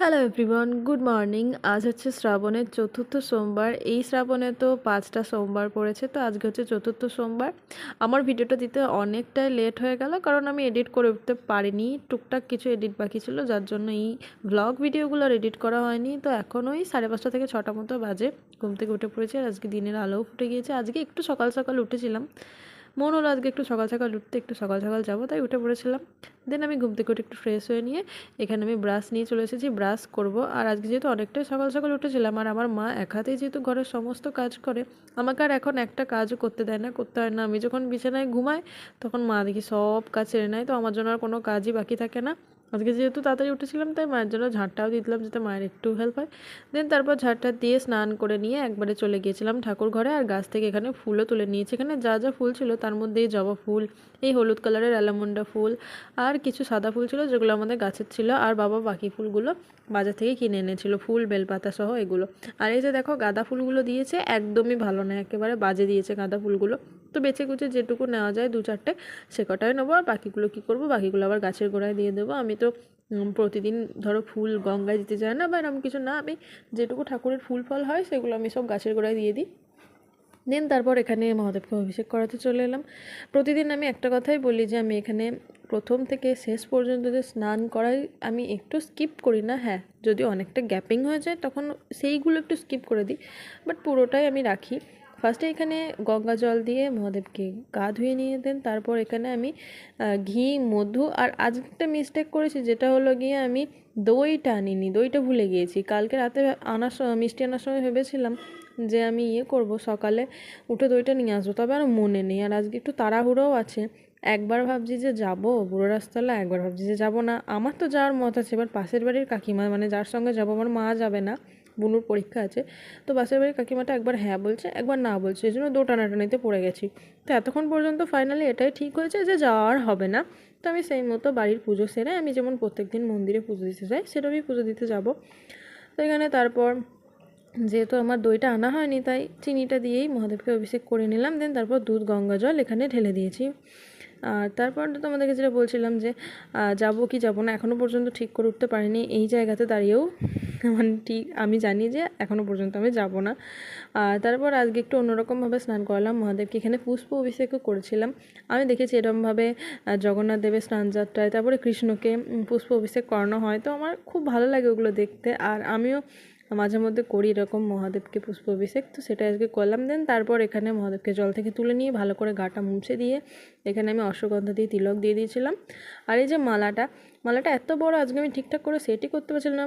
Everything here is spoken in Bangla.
Hello everyone, good morning. আজ হচ্ছে শ্রাবণের চতুর্থ সোমবার। এই শ্রাবণে তো 5টা সোমবার পড়েছে, তো আজকে হচ্ছে চতুর্থ সোমবার। আমার ভিডিওটা দিতে অনেকটাই লেট হয়ে গেল, কারণ আমি এডিট করে উঠতে পারিনি। টুকটাক কিছু এডিট বাকি ছিল, যার জন্য এই ভ্লগ ভিডিওগুলো এডিট করা হয়নি। তো এখন ওই 5:30 থেকে 6টা মতো বাজে, ঘুম থেকে উঠে পড়েছি। আর আজকে দিনের আলোও ফুটে গিয়েছে। আজকে একটু সকাল সকাল উঠেছিলাম, মন হলো আজকে একটু সকাল সকাল উঠতে, একটু সকাল সকাল যাবো, তাই উঠে পড়েছিলাম। দেন আমি ঘুম থেকে উঠে একটু ফ্রেশ হয়ে নিয়ে এখানে আমি ব্রাশ নিয়ে চলে এসেছি, ব্রাশ করব। আর আজকে যেহেতু অনেকটাই সকাল সকাল উঠেছিলাম, আর আমার মা এক হাতেই যেহেতু ঘরের সমস্ত কাজ করে, আমাকে আর এখন একটা কাজও করতে দেয় না, করতে হয় না। আমি যখন বিছানায় ঘুমাই তখন মা দেখি সব কাজ ছেড়ে নেয়, তো আমার জন্য আর কোনো কাজই বাকি থাকে না। আজকে যেহেতু তাড়াতাড়ি উঠেছিলাম, তাই মায়ের জন্য ঝাঁটটাও দিলাম, যাতে মায়ের একটু হেল্প হয়। দেন তারপর ঝাঁটটা দিয়ে স্নান করে নিয়ে একবারে চলে গিয়েছিলাম ঠাকুর ঘরে। আর গাছ থেকে এখানে ফুলও তুলে নিয়েছি। এখানে যা যা ফুল ছিল তার মধ্যে এই জবা ফুল, এই হলুদ কালারের অ্যালামন্ডা ফুল, আর কিছু সাদা ফুল ছিল যেগুলো আমাদের গাছের ছিল। আর বাবা বাকি ফুলগুলো বাজার থেকে কিনে এনেছিল, ফুল বেলপাতা সহ এগুলো। আর এই যে দেখো গাঁদা ফুলগুলো দিয়েছে, একদমই ভালো না, একেবারে বাজে দিয়েছে গাঁদা ফুলগুলো। তো বেছে কুচে যেটুকু নেওয়া যায় 2-4টে সে কটাই নেবো। আর বাকিগুলো কী করবো, বাকিগুলো আবার গাছের গোড়ায় দিয়ে দেবো। আমি তো প্রতিদিন ধরো ফুল গঙ্গায় দিতে যায় না বা এরকম কিছু না, আমি যেটুকু ঠাকুরের ফুল ফল হয় সেগুলো আমি সব গাছের গোড়ায় দিয়ে দিই। দেন তারপর এখানে মহাদেবকে অভিষেক করাতে চলে এলাম। প্রতিদিন আমি একটা কথাই বলি যে আমি এখানে প্রথম থেকে শেষ পর্যন্ত যে স্নান করাই আমি একটু স্কিপ করি না। হ্যাঁ, যদি অনেকটা গ্যাপিং হয়ে যায় তখন সেইগুলো একটু স্কিপ করে দিই, বাট পুরোটাই আমি রাখি। ফার্স্টে এখানে গঙ্গা জল দিয়ে মহাদেবকে গা ধুয়ে নিয়ে দেন তারপর এখানে আমি ঘি, মধু, আর আজকে একটা মিস্টেক করেছি, যেটা হলো গিয়ে আমি দইটা আনিনি, দইটা ভুলে গিয়েছি। কালকে রাতে আনার সময়, মিষ্টি আনার সময় ভেবেছিলাম যে আমি করব, সকালে উঠে দইটা নিয়ে আসবো, তবে আর মনে নেই। আর আজকে একটু তাড়াহুড়োও আছে। একবার ভাবছি যে যাব বুড়ো রাস্তালা, একবার ভাবছি যে যাব না। আমার তো যাওয়ার মত আছে, এবার পাশের বাড়ির কাকিমা, মানে যার সঙ্গে যাবো, আমার মা যাবে না, বুনুর পরীক্ষা আছে। তো পাশের বাড়ির কাকিমাটা একবার হ্যাঁ বলছে, একবার না বলছে, এই জন্য টানাটানিতে পড়ে গেছি। তো এতক্ষণ পর্যন্ত ফাইনালি এটাই ঠিক হয়েছে যে যাওয়ার হবে না। তো আমি সেই মতো বাড়ির পুজো সেরে, আমি যেমন প্রত্যেকদিন মন্দিরে পুজো দিতে যাই সেরকমই পুজো দিতে যাব। তো এখানে তারপর যেহেতু আমার দইটা আনা হয়নি, তাই চিনিটা দিয়েই মহাদেবকে অভিষেক করে নিলাম। দেন তারপর দুধ, গঙ্গা জল এখানে ঢেলে দিয়েছি। আর তারপর তো তোমাদেরকে যেটা বলছিলাম যে যাবো কি যাবো না এখনও পর্যন্ত ঠিক করে উঠতে পারিনি। এই জায়গাতে দাঁড়িয়েও মানে ঠিক আমি জানি যে এখনও পর্যন্ত আমি যাব না। আর তারপর আজকে একটু অন্যরকমভাবে স্নান করলাম মহাদেবকে। এখানে পুষ্প অভিষেকও করেছিলাম। আমি দেখেছি এরকমভাবে জগন্নাথ দেবের স্নানযাত্রায় তারপরে কৃষ্ণকে পুষ্প অভিষেক করানো হয়, তো আমার খুব ভালো লাগে ওগুলো দেখতে। আর আমিও মাঝে মধ্যে করি এরকম মহাদেবকে পুষ্প অভিষেক, তো সেটা আজকে করলাম। দেন তারপর এখানে মহাদেবকে জল থেকে তুলে নিয়ে ভালো করে গাটা মুছে দিয়ে এখানে আমি অশ্বগন্ধা দিয়ে তিলক দিয়ে দিয়েছিলাম। আর এই যে মালাটা এত বড়, আজকে আমি ঠিকঠাক করে সেটই করতে পারছিলাম না।